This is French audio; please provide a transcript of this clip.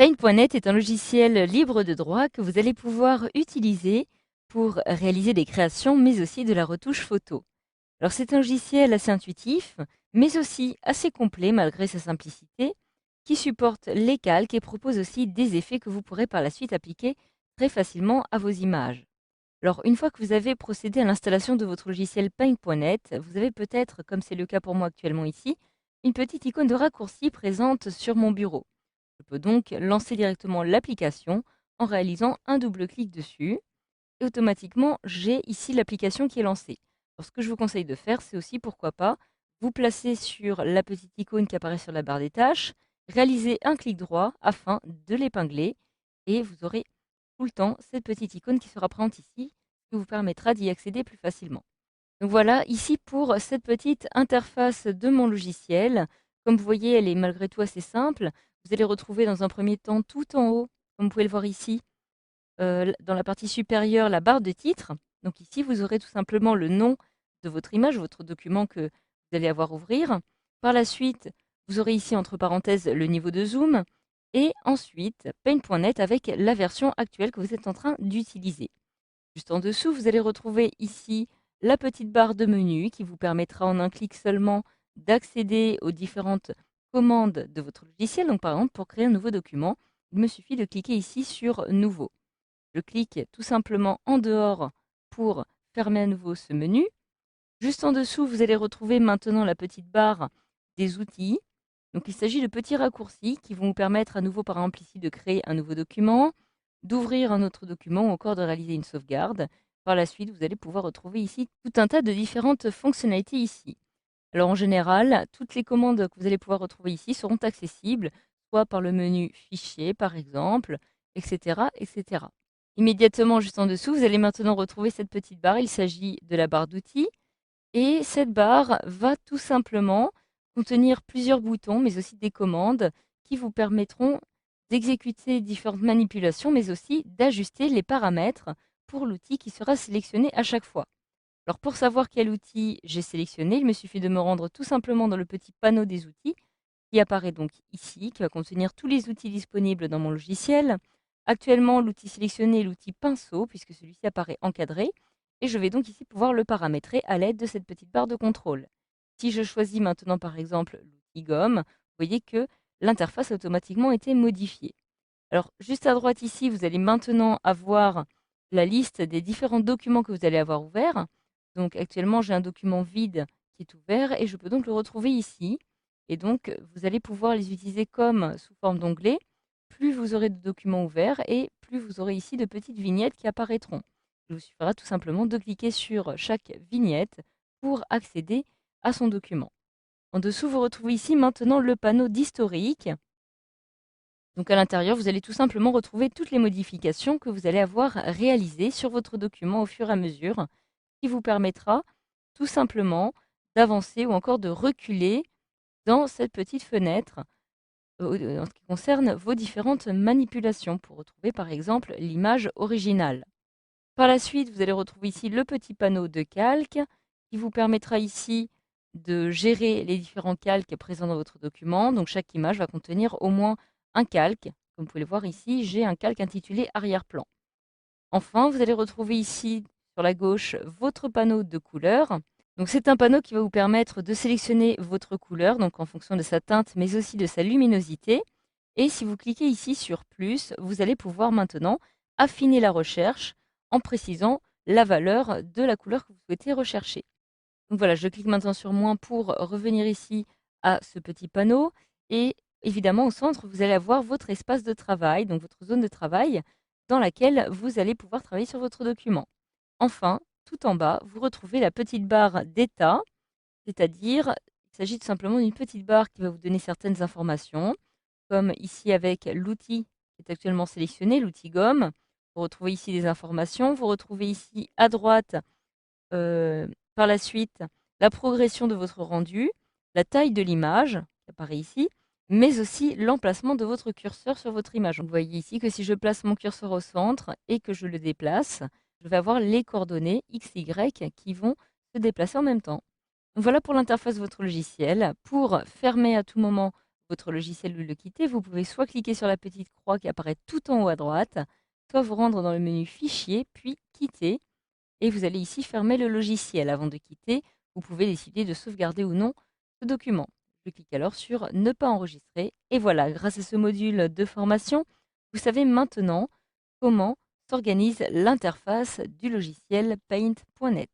Paint.net est un logiciel libre de droit que vous allez pouvoir utiliser pour réaliser des créations, mais aussi de la retouche photo. Alors c'est un logiciel assez intuitif, mais aussi assez complet malgré sa simplicité, qui supporte les calques et propose aussi des effets que vous pourrez par la suite appliquer très facilement à vos images. Alors une fois que vous avez procédé à l'installation de votre logiciel Paint.net, vous avez peut-être, comme c'est le cas pour moi actuellement ici, une petite icône de raccourci présente sur mon bureau. Je peux donc lancer directement l'application en réalisant un double clic dessus et automatiquement j'ai ici l'application qui est lancée. Alors, ce que je vous conseille de faire, c'est aussi pourquoi pas vous placer sur la petite icône qui apparaît sur la barre des tâches, réaliser un clic droit afin de l'épingler et vous aurez tout le temps cette petite icône qui sera présente ici, qui vous permettra d'y accéder plus facilement. Donc voilà, ici pour cette petite interface de mon logiciel. Comme vous voyez, elle est malgré tout assez simple. Vous allez retrouver dans un premier temps tout en haut, comme vous pouvez le voir ici, dans la partie supérieure, la barre de titre. Donc ici, vous aurez tout simplement le nom de votre image, votre document que vous allez avoir à ouvrir. Par la suite, vous aurez ici entre parenthèses le niveau de zoom et ensuite Paint.net avec la version actuelle que vous êtes en train d'utiliser. Juste en dessous, vous allez retrouver ici la petite barre de menu qui vous permettra en un clic seulement d'accéder aux différentes commandes de votre logiciel. Donc par exemple, pour créer un nouveau document, il me suffit de cliquer ici sur Nouveau. Je clique tout simplement en dehors pour fermer à nouveau ce menu. Juste en dessous, vous allez retrouver maintenant la petite barre des outils. Donc il s'agit de petits raccourcis qui vont vous permettre à nouveau par exemple ici de créer un nouveau document, d'ouvrir un autre document ou encore de réaliser une sauvegarde. Par la suite, vous allez pouvoir retrouver ici tout un tas de différentes fonctionnalités ici. Alors en général, toutes les commandes que vous allez pouvoir retrouver ici seront accessibles, soit par le menu Fichier par exemple, etc., etc. Immédiatement juste en dessous, vous allez maintenant retrouver cette petite barre. Il s'agit de la barre d'outils. Et cette barre va tout simplement contenir plusieurs boutons, mais aussi des commandes qui vous permettront d'exécuter différentes manipulations, mais aussi d'ajuster les paramètres pour l'outil qui sera sélectionné à chaque fois. Alors pour savoir quel outil j'ai sélectionné, il me suffit de me rendre tout simplement dans le petit panneau des outils qui apparaît donc ici, qui va contenir tous les outils disponibles dans mon logiciel. Actuellement, l'outil sélectionné est l'outil pinceau, puisque celui-ci apparaît encadré, et je vais donc ici pouvoir le paramétrer à l'aide de cette petite barre de contrôle. Si je choisis maintenant par exemple l'outil gomme, vous voyez que l'interface a automatiquement été modifiée. Alors juste à droite ici, vous allez maintenant avoir la liste des différents documents que vous allez avoir ouverts. Donc actuellement, j'ai un document vide qui est ouvert et je peux donc le retrouver ici. Et donc, vous allez pouvoir les utiliser comme sous forme d'onglet. Plus vous aurez de documents ouverts et plus vous aurez ici de petites vignettes qui apparaîtront. Il vous suffira tout simplement de cliquer sur chaque vignette pour accéder à son document. En dessous, vous retrouvez ici maintenant le panneau d'historique. Donc à l'intérieur, vous allez tout simplement retrouver toutes les modifications que vous allez avoir réalisées sur votre document au fur et à mesure, qui vous permettra tout simplement d'avancer ou encore de reculer dans cette petite fenêtre en ce qui concerne vos différentes manipulations pour retrouver par exemple l'image originale. Par la suite, vous allez retrouver ici le petit panneau de calque qui vous permettra ici de gérer les différents calques présents dans votre document. Donc chaque image va contenir au moins un calque. Comme vous pouvez le voir ici, j'ai un calque intitulé arrière-plan. Enfin, vous allez retrouver ici sur la gauche votre panneau de couleurs. Donc c'est un panneau qui va vous permettre de sélectionner votre couleur, donc en fonction de sa teinte, mais aussi de sa luminosité. Et si vous cliquez ici sur plus, vous allez pouvoir maintenant affiner la recherche en précisant la valeur de la couleur que vous souhaitez rechercher. Donc voilà, je clique maintenant sur moins pour revenir ici à ce petit panneau. Et évidemment, au centre, vous allez avoir votre espace de travail, donc votre zone de travail dans laquelle vous allez pouvoir travailler sur votre document. Enfin, tout en bas, vous retrouvez la petite barre d'état, c'est-à-dire il s'agit tout simplement d'une petite barre qui va vous donner certaines informations, comme ici avec l'outil qui est actuellement sélectionné, l'outil gomme. Vous retrouvez ici des informations. Vous retrouvez ici à droite, par la suite, la progression de votre rendu, la taille de l'image qui apparaît ici, mais aussi l'emplacement de votre curseur sur votre image. Donc, vous voyez ici que si je place mon curseur au centre et que je le déplace, je vais avoir les coordonnées X, Y qui vont se déplacer en même temps. Donc voilà pour l'interface de votre logiciel. Pour fermer à tout moment votre logiciel ou le quitter, vous pouvez soit cliquer sur la petite croix qui apparaît tout en haut à droite, soit vous rendre dans le menu Fichier, puis Quitter, et vous allez ici fermer le logiciel. Avant de quitter, vous pouvez décider de sauvegarder ou non ce document. Je clique alors sur Ne pas enregistrer, et voilà, grâce à ce module de formation, vous savez maintenant comment s'organise l'interface du logiciel Paint.net.